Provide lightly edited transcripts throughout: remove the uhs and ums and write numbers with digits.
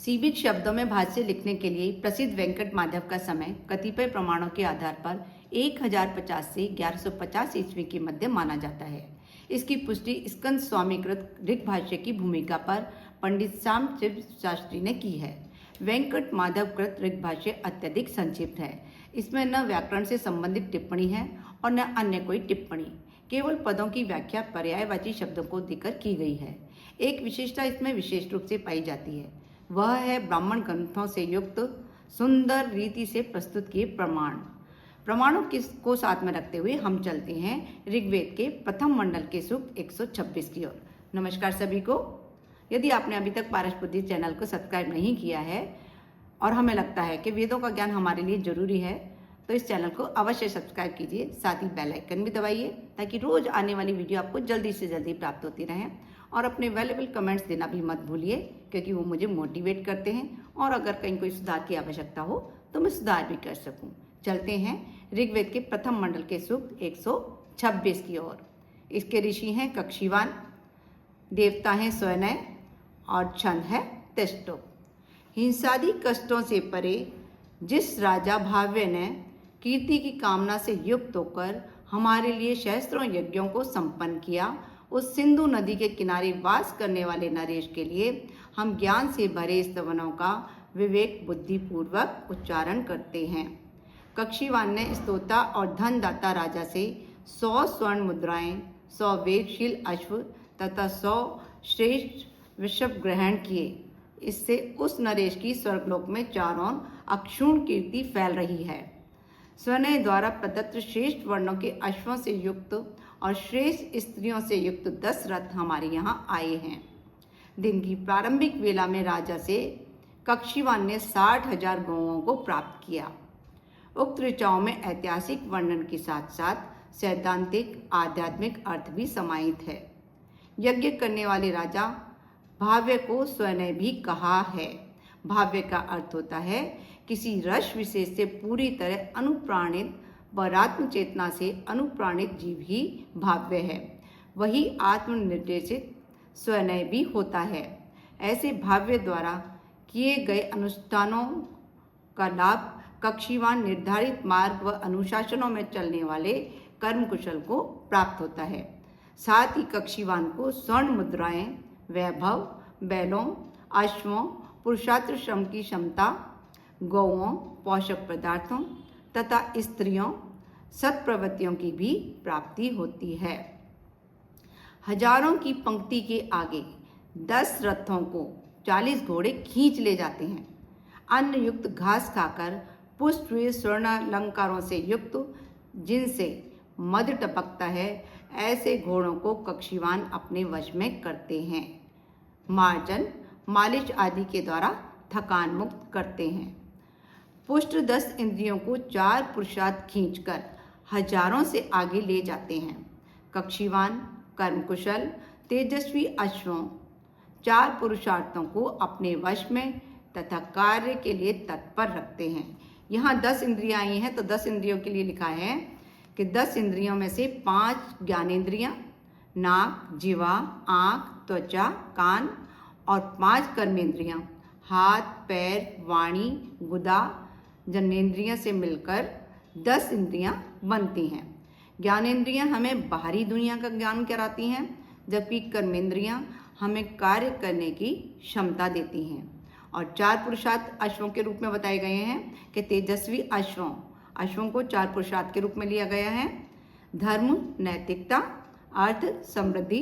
सीमित शब्दों में भाष्य लिखने के लिए प्रसिद्ध वेंकट माधव का समय कतिपय प्रमाणों के आधार पर 1050 से 1150 ईस्वी के मध्य माना जाता है। इसकी पुष्टि स्कंद स्वामीकृत ऋग भाष्य की भूमिका पर पंडित श्यामशिव शास्त्री ने की है। वेंकट माधव कृत ऋग भाष्य अत्यधिक संक्षिप्त है। इसमें न व्याकरण से संबंधित टिप्पणी है और न अन्य कोई टिप्पणी, केवल पदों की व्याख्या पर्यायवाची शब्दों को देकर की गई है। एक विशेषता इसमें विशेष रूप से पाई जाती है, वह है ब्राह्मण ग्रंथों से युक्त सुंदर रीति से प्रस्तुत किए प्रमाणों को साथ में रखते हुए हम चलते हैं ऋग्वेद के प्रथम मंडल के सूक्त 126 की ओर। नमस्कार सभी को। यदि आपने अभी तक पारस बुद्धि चैनल को सब्सक्राइब नहीं किया है और हमें लगता है कि वेदों का ज्ञान हमारे लिए जरूरी है, तो इस चैनल को अवश्य सब्सक्राइब कीजिए। साथ ही बेल आइकन भी दबाइए ताकि रोज आने वाली वीडियो आपको जल्दी से जल्दी प्राप्त होती रहे। और अपने वैल्यूएबल कमेंट्स देना भी मत भूलिए, क्योंकि वो मुझे मोटिवेट करते हैं और अगर कहीं कोई सुधार की आवश्यकता हो तो मैं सुधार भी कर सकूं। चलते हैं ऋग्वेद के प्रथम मंडल के सूक्त 126 की ओर। इसके ऋषि हैं कक्षीवान, देवता हैं स्वनय और छंद है तेष्टो। हिंसादि कष्टों से परे जिस राजा भाव्य ने कीर्ति की कामना से युक्त होकर हमारे लिए सहस्त्रों यज्ञों को संपन्न किया, उस सिंधु नदी के किनारे वास करने वाले नरेश के लिए हम ज्ञान से भरे स्तवनों का विवेक बुद्धिपूर्वक उच्चारण करते हैं। कक्षीवान ने स्तोता और धनदाता राजा से 100 स्वर्ण मुद्राएं, 100 वेदशील अश्व तथा 100 श्रेष्ठ वृषभ ग्रहण किए। इससे उस नरेश की स्वर्गलोक में चारों अक्षुण कीर्ति फैल रही है। स्वनय द्वारा प्रदत्त श्रेष्ठ वर्णों के अश्वों से युक्त और श्रेष्ठ स्त्रियों से युक्त 10 रथ हमारे यहाँ आए हैं। दिन की प्रारंभिक वेला में राजा से कक्षीवान ने 60,000 गौओं को प्राप्त किया। उक्त ऋचाओं में ऐतिहासिक वर्णन के साथ साथ सैद्धांतिक आध्यात्मिक अर्थ भी समाहित है। यज्ञ करने वाले राजा भाव्य को स्वनय भी कहा है। भाव्य का अर्थ होता है किसी रस विशेष से पूरी तरह अनुप्राणित परात्म चेतना से अनुप्राणित जीव ही भाव्य है। वही आत्मनिर्देशित स्वनय भी होता है। ऐसे भाव्य द्वारा किए गए अनुष्ठानों का लाभ कक्षीवान निर्धारित मार्ग व अनुशासनों में चलने वाले कर्म कुशल को प्राप्त होता है। साथ ही कक्षीवान को स्वर्ण मुद्राएं, वैभव, बैलों, अश्वों, पुरुषार्थ श्रम की क्षमता, गौओं, पोषक पदार्थों तथा स्त्रियों, सत्प्रवृत्तियों की भी प्राप्ति होती है। हजारों की पंक्ति के आगे 10 रथों को 40 घोड़े खींच ले जाते हैं। अन्न युक्त घास खाकर पुष्ट हुए स्वर्णालंकारों से युक्त जिनसे मद टपकता है, ऐसे घोड़ों को कक्षीवान अपने वश में करते हैं। मार्जन, मालिश आदि के द्वारा थकान मुक्त करते हैं। पुष्ट 10 इंद्रियों को 4 पुरुषार्थ खींचकर हजारों से आगे ले जाते हैं। कक्षीवान कर्मकुशल तेजस्वी अश्वों 4 पुरुषार्थों को अपने वश में तथा कार्य के लिए तत्पर रखते हैं। यहाँ 10 इंद्रियां आई हैं, तो 10 इंद्रियों के लिए लिखा है कि 10 इंद्रियों में से 5 ज्ञानेंद्रियां, नाक, जिह्वा, आँख, त्वचा, कान और 5 कर्मेंद्रियां, हाथ, पैर, वाणी, गुदा, जनेंद्रियां से मिलकर 10 इंद्रियां बनती हैं। ज्ञानेंद्रियां हमें बाहरी दुनिया का ज्ञान कराती हैं, जबकि कर्मेंद्रियां हमें कार्य करने की क्षमता देती हैं। और 4 पुरुषार्थ अश्वों के रूप में बताए गए हैं कि तेजस्वी अश्वों को 4 पुरुषार्थ के रूप में लिया गया है। धर्म, नैतिकता, अर्थ, समृद्धि,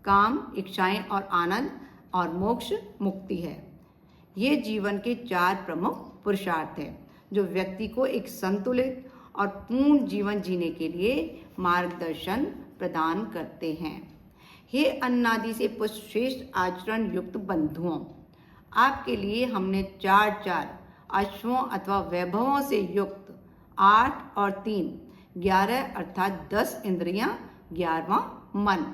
काम, इच्छाएं और आनंद, और मोक्ष, मुक्ति है। ये जीवन के 4 प्रमुख पुरुषार्थ हैं जो व्यक्ति को एक संतुलित और पूर्ण जीवन जीने के लिए मार्गदर्शन प्रदान करते हैं। हे अन्नादि से पुष्ट श्रेष्ठ आचरण युक्त बंधुओं, आपके लिए हमने 4 अश्वों अथवा वैभवों से युक्त 8 और 3 11 अर्थात 10 इंद्रियां, 11वां मन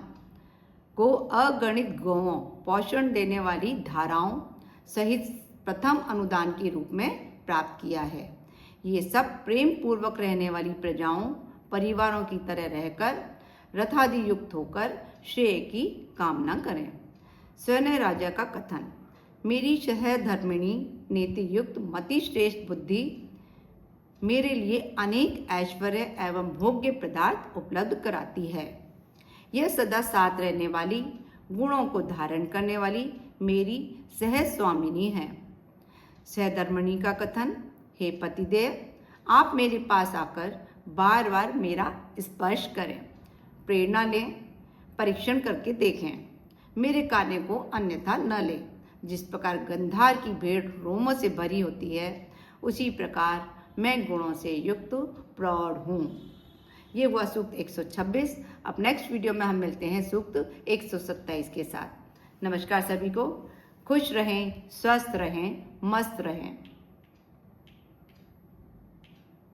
को अगणित गौओं, पोषण देने वाली धाराओं सहित प्रथम अनुदान के रूप में प्राप्त किया है। ये सब प्रेम पूर्वक रहने वाली प्रजाओं, परिवारों की तरह रहकर रथादि युक्त होकर श्रेय की कामना करें। स्वनय राजा का कथन। मेरी सहधर्मिणी नीति युक्त मति श्रेष्ठ बुद्धि मेरे लिए अनेक ऐश्वर्य एवं भोग्य पदार्थ उपलब्ध कराती है। यह सदा साथ रहने वाली, गुणों को धारण करने वाली मेरी सह स्वामिनी है। सहधर्मिणी का कथन, हे पतिदेव, आप मेरे पास आकर बार बार मेरा स्पर्श करें, प्रेरणा लें, परीक्षण करके देखें, मेरे कार्य को अन्यथा न लें। जिस प्रकार गंधार की भेड़ रोमों से भरी होती है, उसी प्रकार मैं गुणों से युक्त प्रौढ़ हूँ। ये हुआ सूक्त 126। अब नेक्स्ट वीडियो में हम मिलते हैं सूक्त 127 के साथ। नमस्कार सभी को, खुश रहें, स्वस्थ रहें, मस्त रहें।